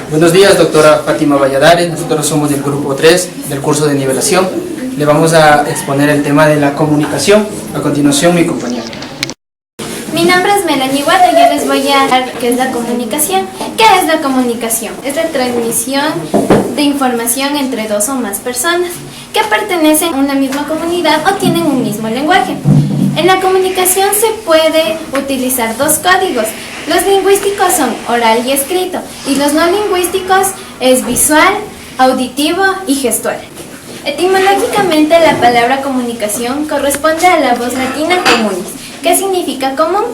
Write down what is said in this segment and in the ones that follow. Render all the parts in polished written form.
Buenos días, doctora Fátima Valladares. Nosotros somos del grupo 3 del curso de nivelación. Le vamos a exponer el tema de la comunicación. A continuación, mi compañero. Mi nombre es Melanie Guata y yo les voy a hablar qué es la comunicación. ¿Qué es la comunicación? Es la transmisión de información entre dos o más personas que pertenecen a una misma comunidad o tienen un mismo lenguaje. En la comunicación se puede utilizar dos códigos. Los lingüísticos son oral y escrito, y los no lingüísticos es visual, auditivo y gestual. Etimológicamente, la palabra comunicación corresponde a la voz latina communis, que significa común.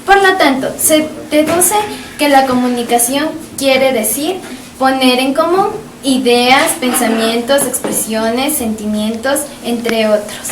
Por lo tanto, se deduce que la comunicación quiere decir poner en común ideas, pensamientos, expresiones, sentimientos, entre otros.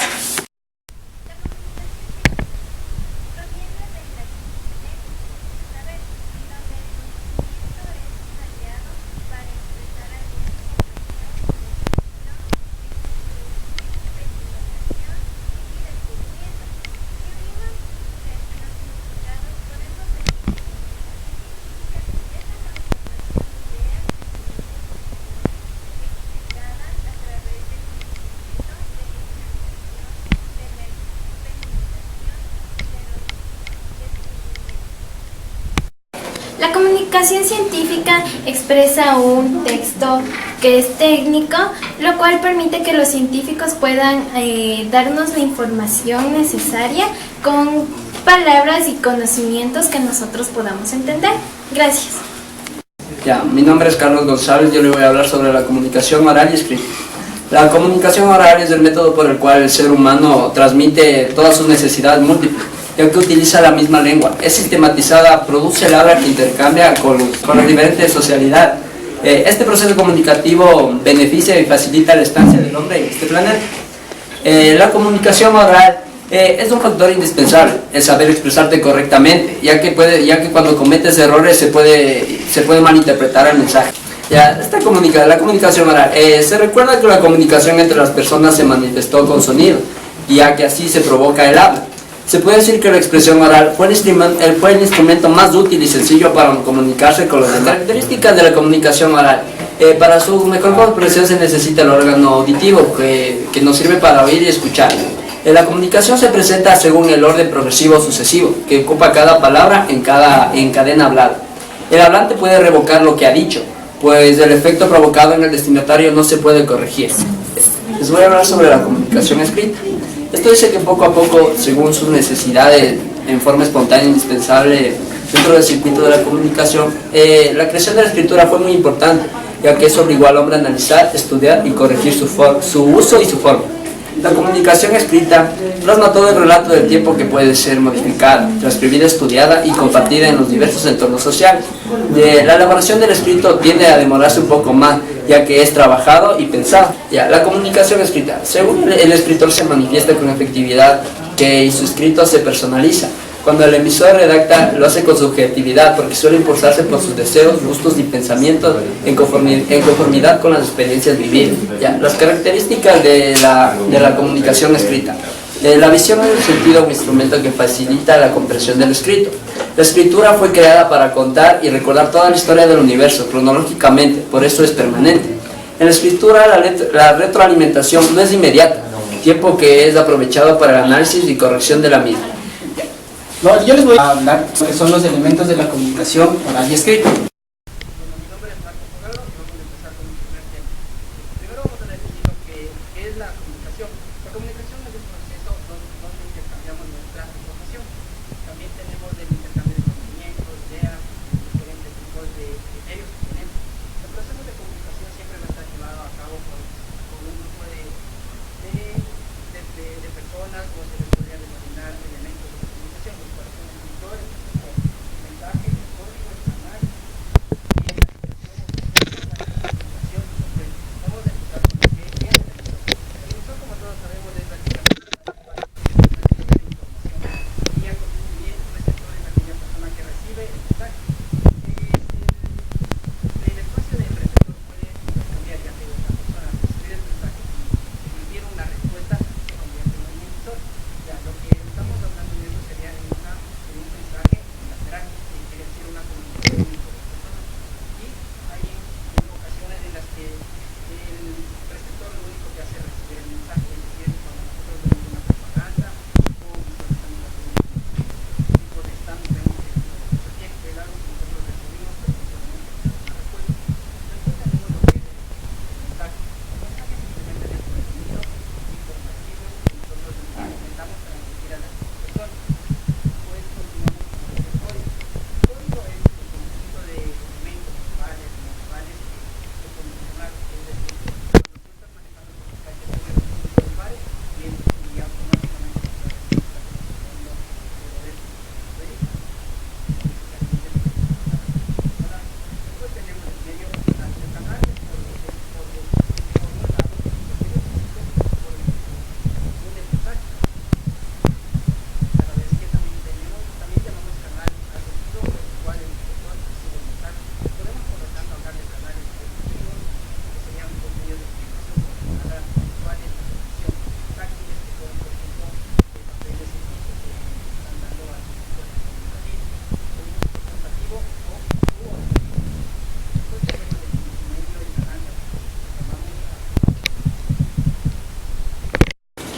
La comunicación científica expresa un texto que es técnico, lo cual permite que los científicos puedan darnos la información necesaria con palabras y conocimientos que nosotros podamos entender. Gracias. Mi nombre es Carlos González. Yo le voy a hablar sobre la comunicación oral y escrita. La comunicación oral es el método por el cual el ser humano transmite todas sus necesidades múltiples, ya que utiliza la misma lengua. Es sistematizada, produce el habla que intercambia con la diferente socialidad. Este proceso comunicativo beneficia y facilita la estancia del hombre en este planeta. La comunicación oral es un factor indispensable, el saber expresarte correctamente, ya que cuando cometes errores se puede malinterpretar el mensaje. La comunicación oral, se recuerda que la comunicación entre las personas se manifestó con sonido, ya que así se provoca el habla. Se puede decir que la expresión oral fue el instrumento más útil y sencillo para comunicarse con los demás. Las características de la comunicación oral. Para su mejor comprensión se necesita el órgano auditivo que nos sirve para oír y escuchar. La comunicación se presenta según el orden progresivo sucesivo que ocupa cada palabra en cadena hablada. El hablante puede revocar lo que ha dicho, pues el efecto provocado en el destinatario no se puede corregir. Les voy a hablar sobre la comunicación escrita. Esto dice que poco a poco, según sus necesidades, en forma espontánea e indispensable dentro del circuito de la comunicación, la creación de la escritura fue muy importante, ya que eso obligó al hombre a analizar, estudiar y corregir su uso y su forma. La comunicación escrita plasma todo el relato del tiempo que puede ser modificada, transcribida, estudiada y compartida en los diversos entornos sociales. La elaboración del escrito tiende a demorarse un poco más, ya que es trabajado y pensado. La comunicación escrita. Según el escritor se manifiesta con efectividad y su escrito se personaliza. Cuando el emisor redacta, lo hace con subjetividad, porque suele impulsarse por sus deseos, gustos y pensamientos en conformidad con las experiencias vividas. Las características de la comunicación escrita. La visión es el sentido un instrumento que facilita la comprensión del escrito. La escritura fue creada para contar y recordar toda la historia del universo cronológicamente, por eso es permanente. En la escritura la retroalimentación no es inmediata, tiempo que es aprovechado para el análisis y corrección de la misma. Yo les voy a hablar sobre son los elementos de la comunicación oral y escrita.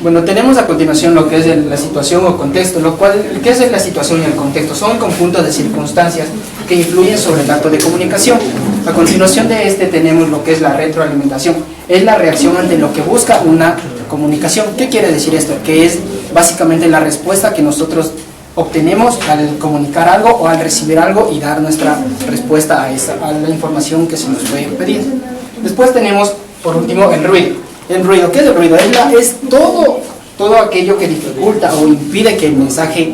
Bueno, tenemos a continuación lo que es la situación o contexto, ¿qué es la situación y el contexto? Son un conjunto de circunstancias que influyen sobre el acto de comunicación. A continuación de este tenemos lo que es la retroalimentación, es la reacción ante lo que busca una comunicación. ¿Qué quiere decir esto? Que es básicamente la respuesta que nosotros obtenemos al comunicar algo o al recibir algo y dar nuestra respuesta a la información que se nos fue pedida. Después tenemos, por último, el ruido. El ruido, ¿qué es el ruido? Es todo aquello que dificulta o impide que el mensaje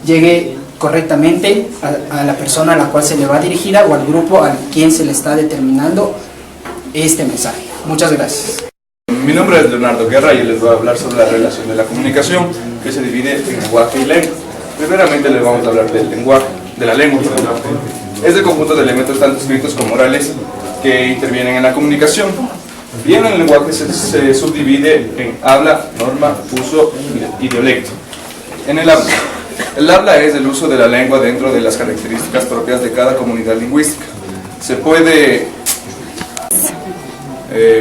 llegue correctamente a la persona a la cual se le va dirigida o al grupo al quien se le está determinando este mensaje. Muchas gracias. Mi nombre es Leonardo Guerra y les voy a hablar sobre la relación de la comunicación, que se divide en lenguaje y lengua. Primeramente les vamos a hablar del lenguaje, de la lengua. Es el conjunto de elementos tanto escritos como orales que intervienen en la comunicación. Bien, el lenguaje se subdivide en habla, norma, uso y dialecto. En el habla es el uso de la lengua dentro de las características propias de cada comunidad lingüística.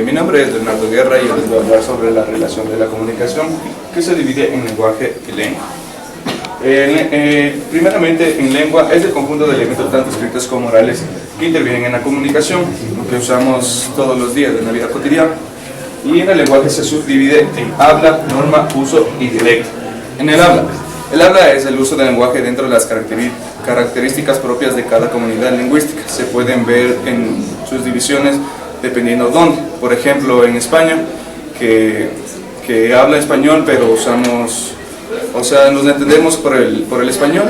Mi nombre es Leonardo Guerra y les voy a hablar sobre la relación de la comunicación, que se divide en lenguaje y lengua. Primeramente, en lengua es el conjunto de elementos tanto escritos como orales que intervienen en la comunicación, lo que usamos todos los días de la vida cotidiana. Y en el lenguaje se subdivide en habla, norma, uso y dialecto. En el habla es el uso del lenguaje dentro de las características propias de cada comunidad lingüística. Se pueden ver en sus divisiones dependiendo dónde. Por ejemplo, en España, que habla español, pero usamos, nos entendemos por el español,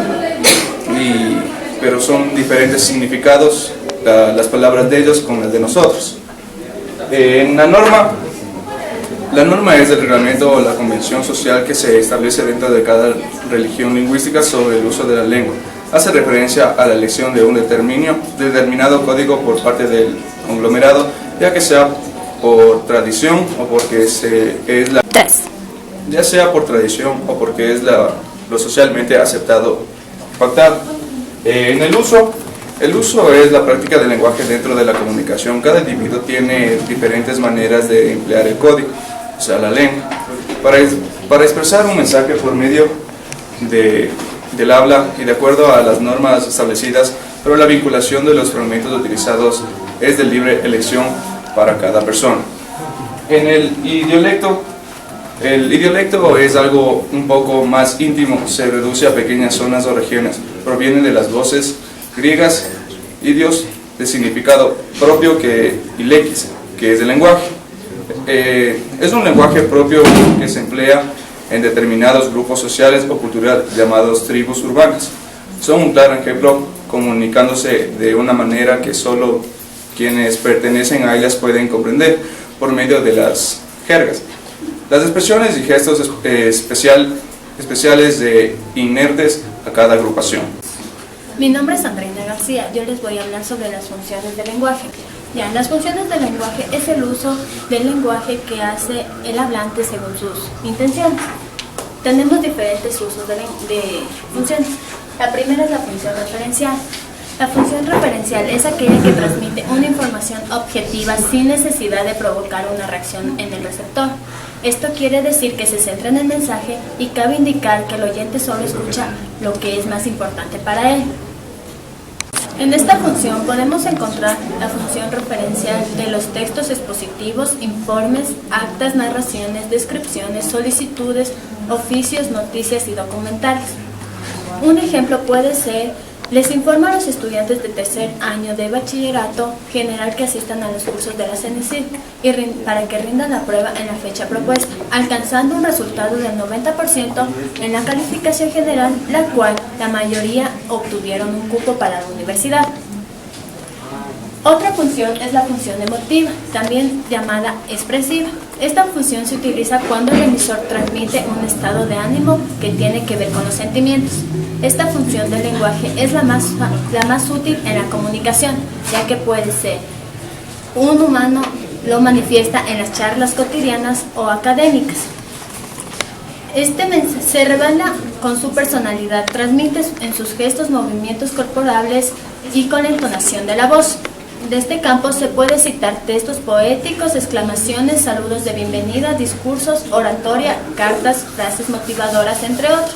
pero son diferentes significados las palabras de ellos con las de nosotros. En la norma es el reglamento o la convención social que se establece dentro de cada religión lingüística sobre el uso de la lengua. Hace referencia a la elección de un determinado código por parte del conglomerado, ya que sea por tradición o porque ya sea por tradición o porque es lo socialmente aceptado, pactado. En el uso es la práctica del lenguaje dentro de la comunicación. Cada individuo tiene diferentes maneras de emplear el código, o sea, la lengua, para expresar un mensaje por medio del habla y de acuerdo a las normas establecidas, pero la vinculación de los fragmentos utilizados es de libre elección para cada persona. En el idiolecto es algo un poco más íntimo, se reduce a pequeñas zonas o regiones, proviene de las voces griegas, idios, de significado propio y lequis, que es el lenguaje. Es un lenguaje propio que se emplea en determinados grupos sociales o culturales llamados tribus urbanas. Son un claro ejemplo, comunicándose de una manera que solo quienes pertenecen a ellas pueden comprender por medio de las jergas. Las expresiones y gestos especiales inertes a cada agrupación. Mi nombre es Andreina García, yo les voy a hablar sobre las funciones del lenguaje. Las funciones del lenguaje es el uso del lenguaje que hace el hablante según sus intenciones. Tenemos diferentes usos de funciones. La primera es la función referencial. La función referencial es aquella que transmite una información objetiva sin necesidad de provocar una reacción en el receptor. Esto quiere decir que se centra en el mensaje y cabe indicar que el oyente solo escucha lo que es más importante para él. En esta función podemos encontrar la función referencial de los textos expositivos, informes, actas, narraciones, descripciones, solicitudes, oficios, noticias y documentales. Un ejemplo puede ser: les informo a los estudiantes de tercer año de bachillerato general que asistan a los cursos de la CENICIT para que rindan la prueba en la fecha propuesta, alcanzando un resultado del 90% en la calificación general, la cual la mayoría obtuvieron un cupo para la universidad. Otra función es la función emotiva, también llamada expresiva. Esta función se utiliza cuando el emisor transmite un estado de ánimo que tiene que ver con los sentimientos. Esta función del lenguaje es la más útil en la comunicación, ya que puede ser un humano lo manifiesta en las charlas cotidianas o académicas. Se revela con su personalidad, transmite en sus gestos, movimientos corporales y con la entonación de la voz. De este campo se puede citar textos poéticos, exclamaciones, saludos de bienvenida, discursos, oratoria, cartas, frases motivadoras, entre otros.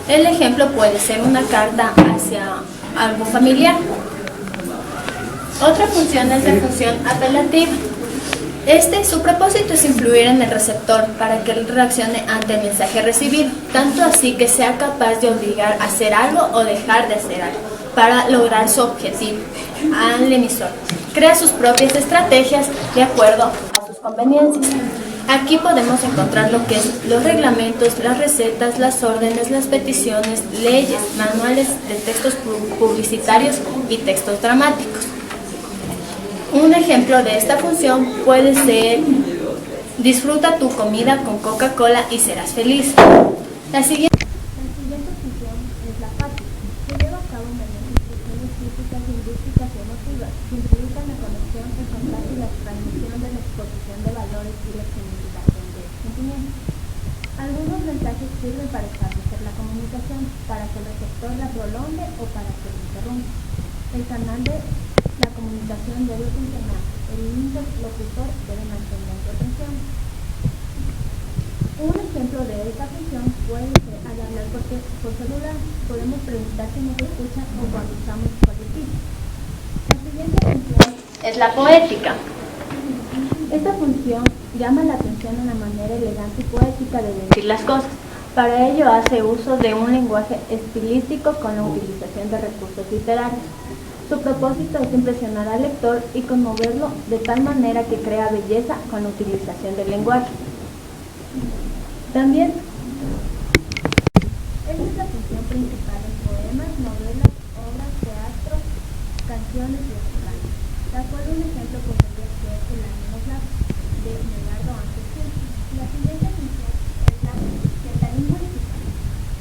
El ejemplo puede ser una carta hacia algo familiar. Otra función es la función apelativa. Su propósito es influir en el receptor para que él reaccione ante el mensaje recibido, tanto así que sea capaz de obligar a hacer algo o dejar de hacer algo para lograr su objetivo al emisor. Crea sus propias estrategias de acuerdo a sus conveniencias. Aquí podemos encontrar lo que es los reglamentos, las recetas, las órdenes, las peticiones, leyes, manuales de textos publicitarios y textos dramáticos. Un ejemplo de esta función puede ser: disfruta tu comida con Coca-Cola y serás feliz. La siguiente función es la fáctica. Se lleva a cabo mediante instrucciones físicas, lingüísticas y emotivas que implican la conexión, el contacto y la transmisión de la exposición de valores y la significación de sentimientos. Algunos mensajes sirven para establecer la comunicación, para que el receptor la prolongue o para que la interrumpa. El canal de la comunicación debe funcionar. El interlocutor debe mantener su atención. Un ejemplo de esta función puede ser al hablar por celular. Podemos preguntar si nos escuchan o cuando usamos dispositivos. La siguiente función es la poética. Esta función llama la atención a una manera elegante y poética de decir las cosas. Para ello hace uso de un lenguaje estilístico con la utilización de recursos literarios. Su propósito es impresionar al lector y conmoverlo de tal manera que crea belleza con la utilización del lenguaje. También, esta es la función principal en poemas, novelas, obras, teatro, canciones y escenarios. De acuerdo, un ejemplo podría ser El ánimo de Leonardo Ángel Gil. La siguiente función es la lingüística.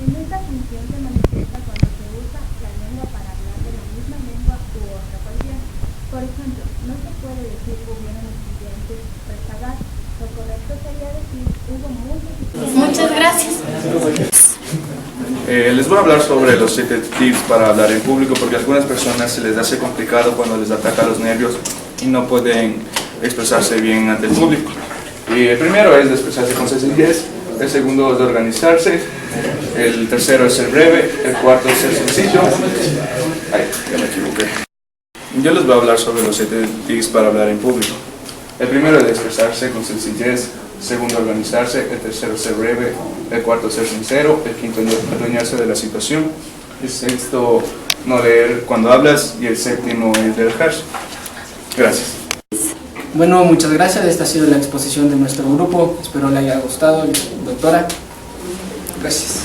En esta función se manifiesta cuando se usa la lengua para hablar de la misma lengua u otra cualquiera. Por ejemplo, no se puede decir hubieron estudiantes rezagados. Lo correcto sería decir hubo muchos estudiantes. Muchas gracias. Les voy a hablar sobre los 7 tips para hablar en público, porque a algunas personas se les hace complicado cuando les ataca los nervios y no pueden expresarse bien ante el público. Y el primero es de expresarse con sencillez, el segundo es de organizarse, el tercero es ser breve, el cuarto es ser sencillo. Ay, ya me equivoqué. Yo les voy a hablar sobre los 7 tips para hablar en público. El primero es de expresarse con sencillez, el segundo organizarse, el tercero ser breve, el cuarto ser sincero, el quinto adueñarse de la situación, el sexto no leer cuando hablas y el séptimo es relajarse. Gracias. Bueno, muchas gracias. Esta ha sido la exposición de nuestro grupo. Espero le haya gustado, doctora. Gracias.